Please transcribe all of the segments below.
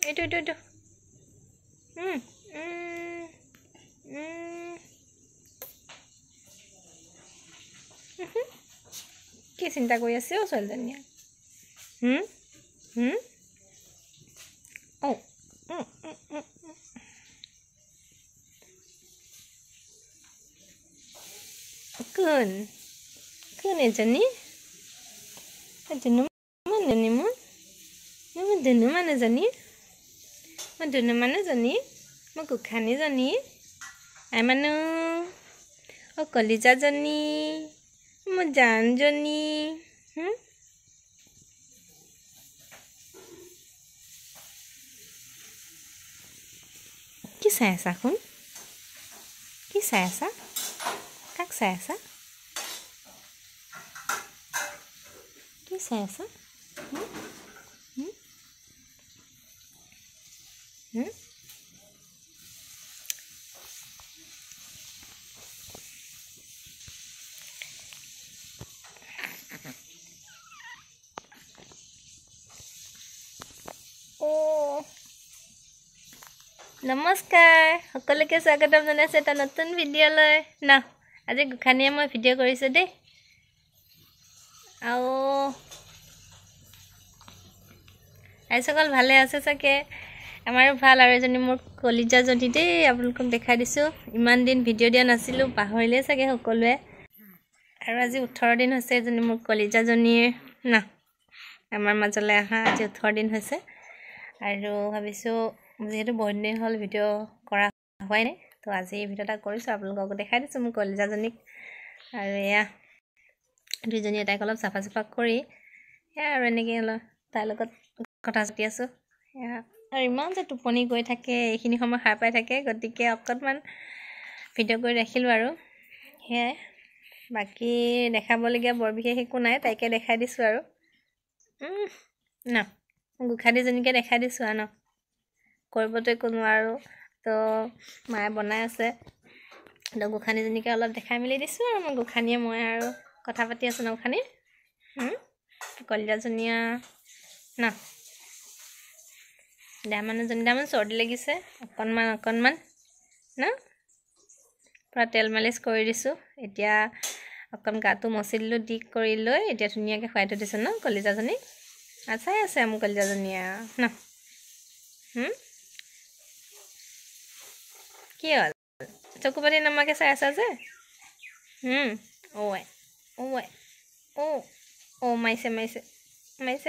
এইটো কি চিন্তা কৰি আছে অ' ছোৱালীজনীয়ে অ' কোন এজনী ধুনু মই ধুনু মানুহজনী মই গোখানীজনী আই মানুহ অ' কলিজাজনী মোৰ জানজনী কি চাই আছা শুন কি চাই আছা কাক চাই আছা কি চাই আছা নমস্কাৰ সকলোকে স্বাগতম জনাইছোঁ এটা নতুন ভিডিঅ'লৈ ন আজি গোখানীয়ে মই ভিডিঅ' কৰিছোঁ দেই আৰু আইসকল ভালে আছে চাগে আমাৰো ভাল আৰু এজনী মোৰ কলিজাজনী দেই আপোনালোকক দেখাই দিছোঁ ইমান দিন ভিডিঅ' দিয়া নাছিলোঁ পাহৰিলে চাগে সকলোৱে আৰু আজি 18 দিন হৈছে এজনী মোৰ কলিজাজনীৰ ন আমাৰ মাজলৈ অহা আজি 18 দিন হৈছে আৰু ভাবিছোঁ যেহেতু বহুত দিন হ'ল ভিডিঅ' কৰা হোৱাই নাই তো আজি এই ভিডিঅ'টা কৰিছোঁ আপোনালোকক দেখাই দিছোঁ মোৰ কলিজাজনীক আৰু এয়া দুইজনী এটাইক অলপ চাফা কৰি এয়া আৰু এনেকৈ অলপ তাইৰ লগত কথা পাতি আছোঁ এয়া আৰু ইমান যে টোপনি গৈ থাকে এইখিনি সময় সাৰ পাই থাকে গতিকে অকণমান ভিডিঅ' কৰি ৰাখিলোঁ আৰু সেয়াই বাকী দেখাবলগীয়া বৰ বিশেষ একো নাই তাইকে দেখাই দিছোঁ আৰু ন গোখানীজনীকে দেখাই দিছোঁ আৰু ন কৰিবতো একো নোৱাৰোঁ তো মায়ে বনাই আছে তো গোখানীজনীকে অলপ দেখাই মেলি দিছোঁ আৰু মই গোখানীয়ে মই আৰু কথা পাতি আছোঁ ন গোখানী কলিজাজনীয়া ন মানুহজনী চৰ্দি লাগিছে অকণমান ন পূৰা তেল মালিচ কৰি দিছোঁ এতিয়া অকণ গাটো মচি দিলোঁ দি কৰি লৈ এতিয়া ধুনীয়াকৈ খুৱাই থৈ দিছোঁ ন কলিজাজনী চাই আছে মোৰ কলিজাজনীয়ে ন কি হ'ল চকু পাতি নমাকৈ চাই আছা যে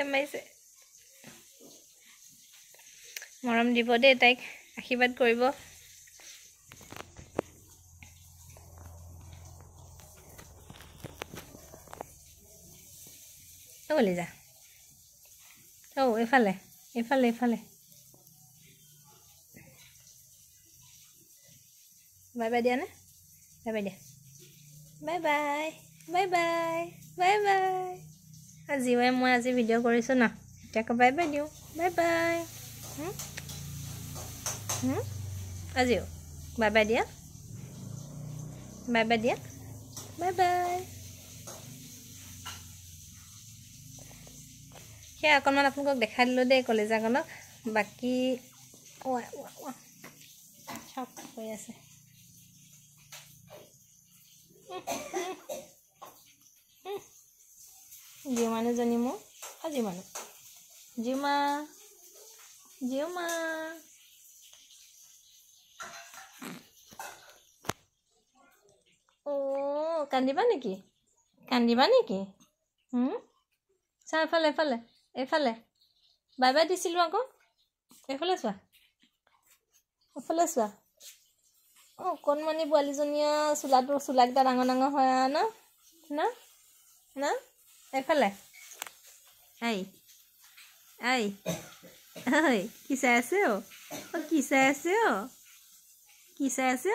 মাৰিছে মৰম দিব দেই তাইক আশীৰ্বাদ কৰিব কলিজা এইফালে বাই বাই দিয়া নে বাই বাই আজিও মই আজি ভিডিঅ' কৰিছোঁ ন এতিয়া আকৌ বাই বাই দিওঁ বাই বাই আজিও বাই বাই দিয়া বাই সেয়া অকণমান আপোনালোকক দেখাই দিলোঁ দেই কলিজাকণক বাকী চব হৈ আছে জিও মানুহজনী মোৰ জিও মা কান্দিবা নেকি চা এইফালে বাই বাই দিছিলোঁ আকৌ এইফালে চোৱা অকণমানি পোৱালীজনীয়া চোলাকেইটা ডাঙৰ হয় ন এইফালে কি চাই আছে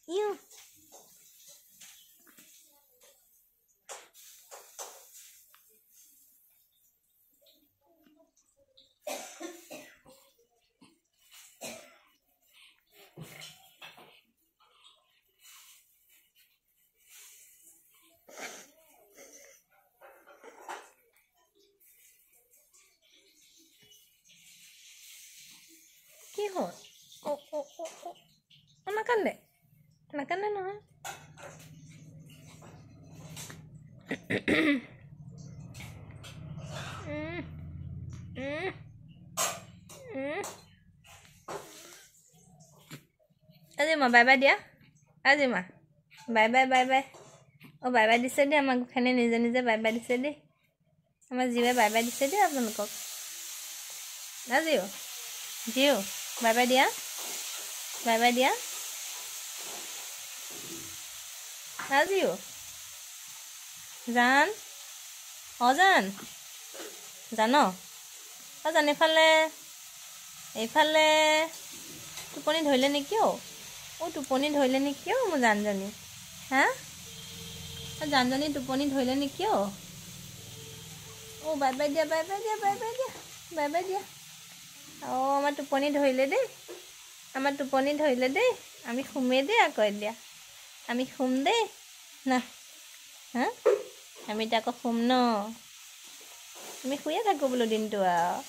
ইউ হ'ল নাকান্দে নহয় আজি মা বাই বাই দিয়া আজি মা বাই বাই বাই বাই অঁ বাই বাই দিছে দেই আমাক গোখানে নিজে নিজে বাই বাই দিছে দেই আমাৰ জীৱে বাই বাই দিছে দেই আপোনালোকক আজিও জিও বাই বাই দিয়া আজিও জান জান এইফালে টোপনি ধৰিলে নেকি টোপনি ধৰিলে নেকি মোৰ জানজনী হা জানজনী টোপনি ধৰিলে নেকি বাই বাই দিয়া আমাৰ টোপনি ধৰিলে দেই আমি শুমেই দেই আকৌ এতিয়া আমি শুম দেই না হা আমি এতিয়া আকৌ শুম ন আমি শুয়ে থাকোঁ বোলো দিনটো আৰু